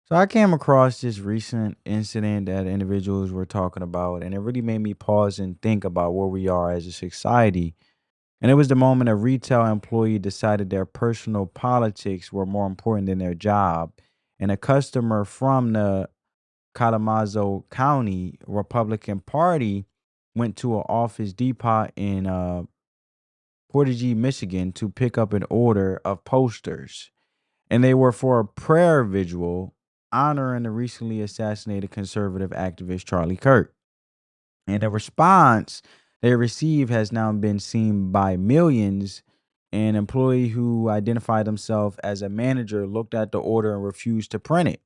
So I came across this recent incident that individuals were talking about, and it really made me pause and think about where we are as a society. And it was the moment a retail employee decided their personal politics were more important than their job. And a customer from the Kalamazoo County Republican Party went to an office depot in Portage, Michigan to pick up an order of posters, and they were for a prayer vigil honoring the recently assassinated conservative activist Charlie Kirk. And the response they received has now been seen by millions. An employee who identified himself as a manager looked at the order and refused to print it.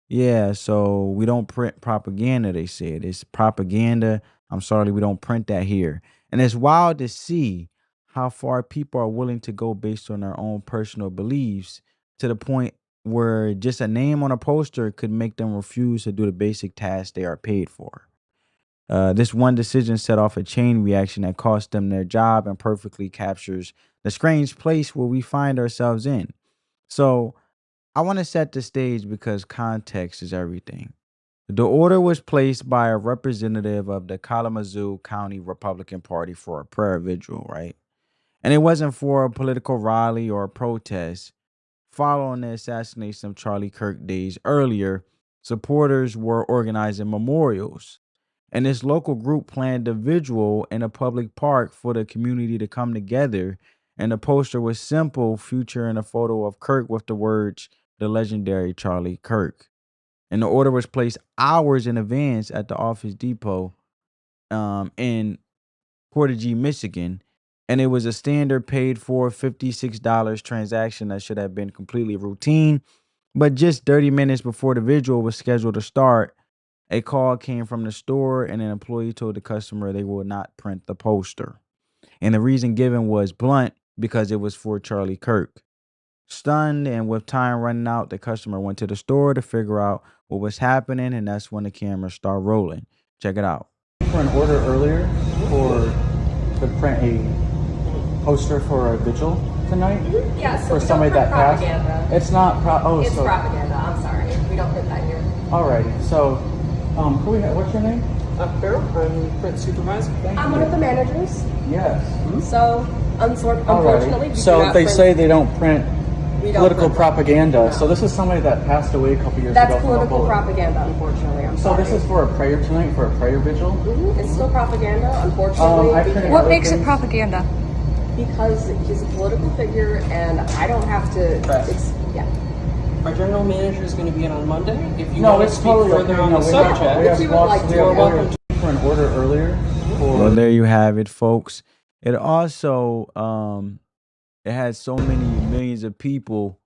Yeah, so we don't print propaganda, they said. It's propaganda. I'm sorry, we don't print that here. And it's wild to see how far people are willing to go based on their own personal beliefs to the point where just a name on a poster could make them refuse to do the basic tasks they are paid for. This one decision set off a chain reaction that cost them their job and perfectly captures the strange place where we find ourselves in. So, I want to set the stage because context is everything. The order was placed by a representative of the Kalamazoo County Republican Party for a prayer vigil, right? And it wasn't for a political rally or a protest. Following the assassination of Charlie Kirk days earlier, supporters were organizing memorials. And this local group planned a vigil in a public park for the community to come together. And the poster was simple, featuring a photo of Kirk with the words, the legendary Charlie Kirk. And the order was placed hours in advance at the Office Depot in Portage, Michigan. And it was a standard paid for $56 transaction that should have been completely routine. But just 30 minutes before the vigil was scheduled to start, a call came from the store and an employee told the customer they would not print the poster. And the reason given was blunt because it was for Charlie Kirk. Stunned and with time running out, the customer went to the store to figure out what was happening, and that's when the cameras start rolling. Check it out. For an order earlier for to print a poster for a vigil tonight Yeah, so for we don't somebody print that passed. propaganda. It's not It's propaganda. I'm sorry. We don't print that here. Alrighty. So, what's your name? Carol, I'm print supervisor. Thank I'm you. one of the managers. Yes. So, unfortunately, we do So not they print, say they don't print we don't political print propaganda. No. So this is somebody that passed away a couple years That's ago from a political bullet. propaganda, unfortunately. I'm So sorry. this is for a prayer tonight, for a prayer vigil. It's still propaganda, unfortunately. I printed What other makes it things. propaganda? Because he's a political figure, and I don't have to. Correct. Yeah. Our general manager is going to be in on Monday. If you No, want to it's speak totally further okay. on No, the we have, subject, we have, If you would like we to, have you're welcome orders for an order earlier. Well, there you have it, folks. It also it had so many millions of people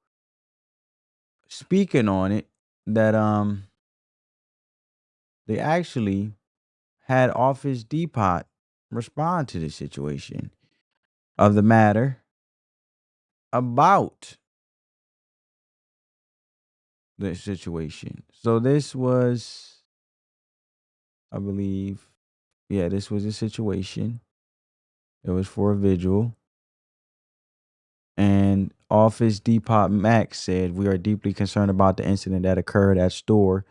speaking on it that they actually had Office Depot respond to the situation of the matter about the situation. So this was, I believe, yeah, this was a situation. It was for a vigil. And Office Depot Max said, we are deeply concerned about the incident that occurred at store,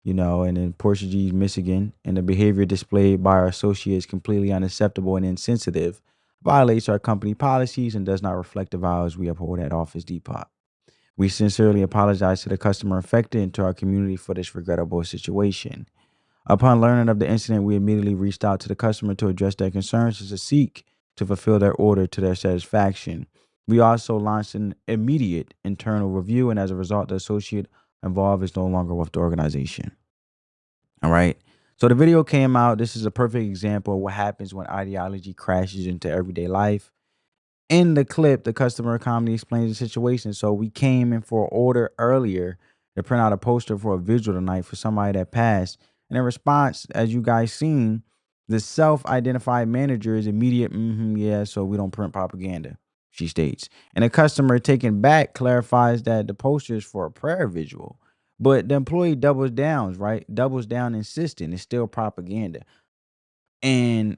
and in Portage, Michigan, and the behavior displayed by our associates completely unacceptable and insensitive, violates our company policies and does not reflect the values we uphold at Office Depot. We sincerely apologize to the customer affected and to our community for this regrettable situation. Upon learning of the incident, we immediately reached out to the customer to address their concerns and to seek to fulfill their order to their satisfaction. We also launched an immediate internal review, and as a result, the associate involved is no longer with the organization. All right. So the video came out. This is a perfect example of what happens when ideology crashes into everyday life. In the clip, the customer calmly explains the situation. So we came in for an order earlier to print out a poster for a vigil tonight for somebody that passed. And in response, as you guys seen, the self-identified manager is immediate, yeah, so we don't print propaganda, she states. And the customer taken back clarifies that the poster is for a prayer vigil. But the employee doubles down, right? Doubles down, insisting it's still propaganda. And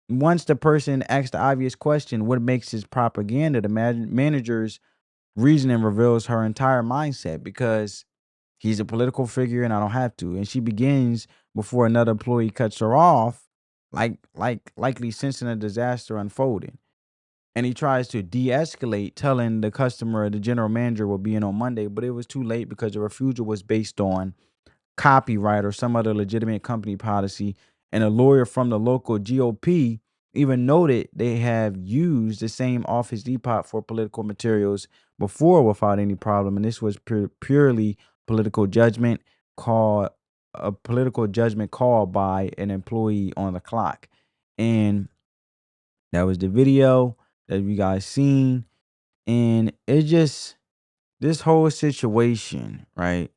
once the person asks the obvious question, what makes this propaganda? The manager's reasoning reveals her entire mindset because He's a political figure and I don't have to. And she begins before another employee cuts her off, likely sensing a disaster unfolding. And he tries to de-escalate, telling the customer the general manager will be in on Monday, but it was too late because the refusal was based on copyright or some other legitimate company policy. And a lawyer from the local GOP even noted they have used the same Office Depot for political materials before without any problem. And this was purely political judgment called a political judgment called by an employee on the clock. And that was the video that you guys seen. And it just, this whole situation, right?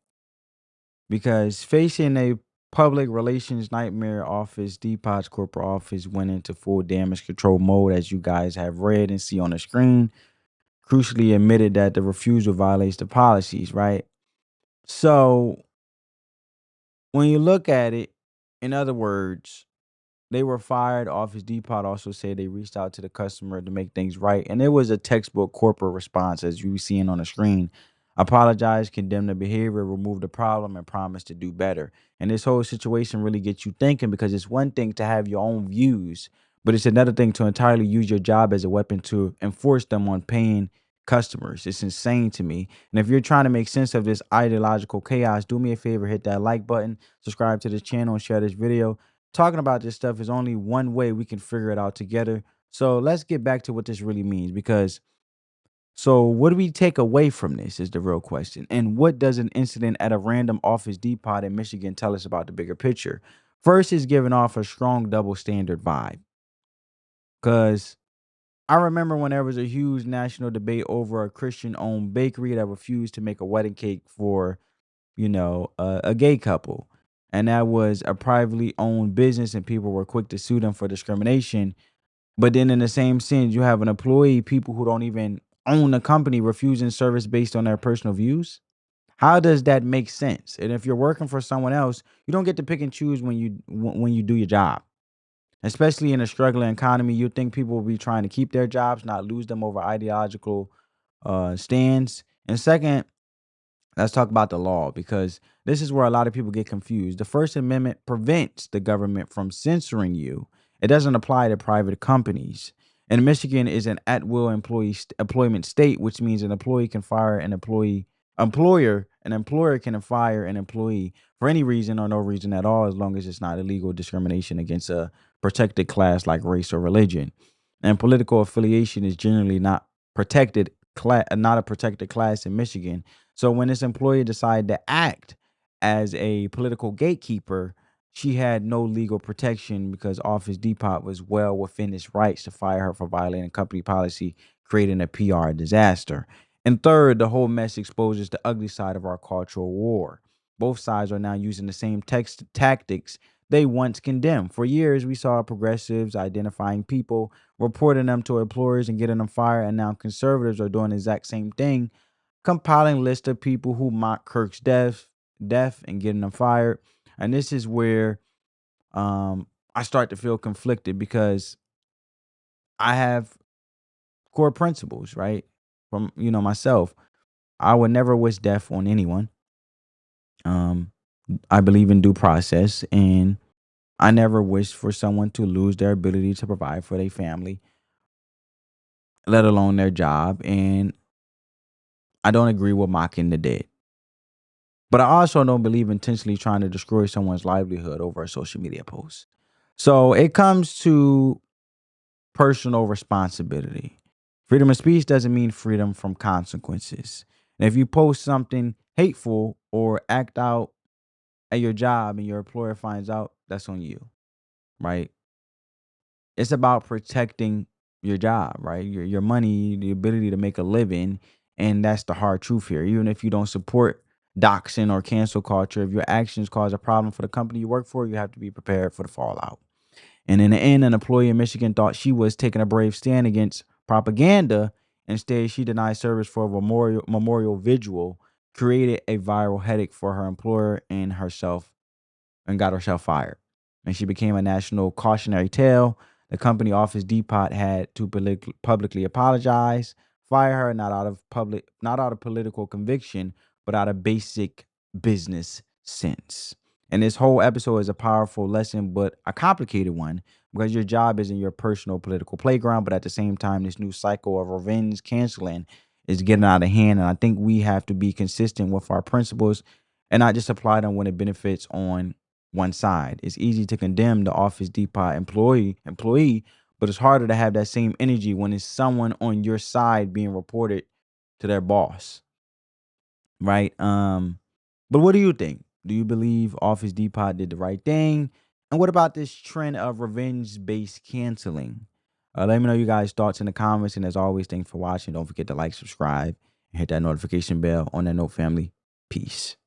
Because facing a public relations nightmare, Office Depot's corporate office went into full damage control mode, as you guys have read and see on the screen. Crucially admitted that the refusal violates the policies, right? So when you look at it, in other words, they were fired. Office Depot also said they reached out to the customer to make things right. And it was a textbook corporate response, as you seeing on the screen. Apologize, condemn the behavior, remove the problem, and promise to do better. And this whole situation really gets you thinking, because it's one thing to have your own views, but it's another thing to entirely use your job as a weapon to enforce them on paying customers. It's insane to me. And if you're trying to make sense of this ideological chaos, do me a favor, hit that like button, subscribe to this channel, and share this video. Talking about this stuff is only one way we can figure it out together. So let's get back to what this really means, because so what do we take away from this is the real question. And what does an incident at a random Office Depot in Michigan tell us about the bigger picture? First, is giving off a strong double standard vibe, because I remember when there was a huge national debate over a Christian owned bakery that refused to make a wedding cake for, a gay couple. And that was a privately owned business, and people were quick to sue them for discrimination. But then, in the same sense, you have an employee, people who don't even own the company, refusing service based on their personal views. How does that make sense? And if you're working for someone else, you don't get to pick and choose when you do your job. Especially in a struggling economy, you think people will be trying to keep their jobs, not lose them over ideological stands. And second, let's talk about the law, because this is where a lot of people get confused. The First Amendment prevents the government from censoring you. It doesn't apply to private companies. And Michigan is an at-will employment state, which means an employee can fire an employer can fire an employee for any reason or no reason at all, as long as it's not illegal discrimination against a protected class like race or religion. And political affiliation is generally not not a protected class in Michigan. So when this employee decided to act as a political gatekeeper, she had no legal protection, because Office Depot was well within its rights to fire her for violating company policy, creating a PR disaster. And third, the whole mess exposes the ugly side of our cultural war. Both sides are now using the same tactics they once condemned. For years, we saw progressives identifying people, reporting them to employers, and getting them fired. And now conservatives are doing the exact same thing, compiling list of people who mock Kirk's death and getting them fired. And this is where I start to feel conflicted, because I have core principles, right? From myself, I would never wish death on anyone. Um, I believe in due process, and I never wish for someone to lose their ability to provide for their family, let alone their job. And I don't agree with mocking the dead. But I also don't believe intentionally trying to destroy someone's livelihood over a social media post. So it comes to personal responsibility. Freedom of speech doesn't mean freedom from consequences. And if you post something hateful or act out at your job and your employer finds out, that's on you, right? It's about protecting your job, right? Your money, the ability to make a living. And that's the hard truth here. Even if you don't support doxing or cancel culture, if your actions cause a problem for the company you work for, you have to be prepared for the fallout. And in the end, an employee in Michigan thought she was taking a brave stand against propaganda. Instead, she denied service for a memorial vigil, created a viral headache for her employer and herself, and got herself fired. And she became a national cautionary tale. The company Office Depot had to publicly apologize, fire her not out of political conviction, but out of basic business sense. And this whole episode is a powerful lesson, but a complicated one because your job isn't your personal political playground. But at the same time, this new cycle of revenge canceling is getting out of hand. And I think we have to be consistent with our principles and not just apply them when it benefits on one side. It's easy to condemn the Office Depot employee, but it's harder to have that same energy when it's someone on your side being reported to their boss, right? But what do you think? Do you believe Office Depot did the right thing? And what about this trend of revenge-based canceling? Let me know you guys' thoughts in the comments. And as always, thanks for watching. Don't forget to like, subscribe, and hit that notification bell. On that note, family, peace.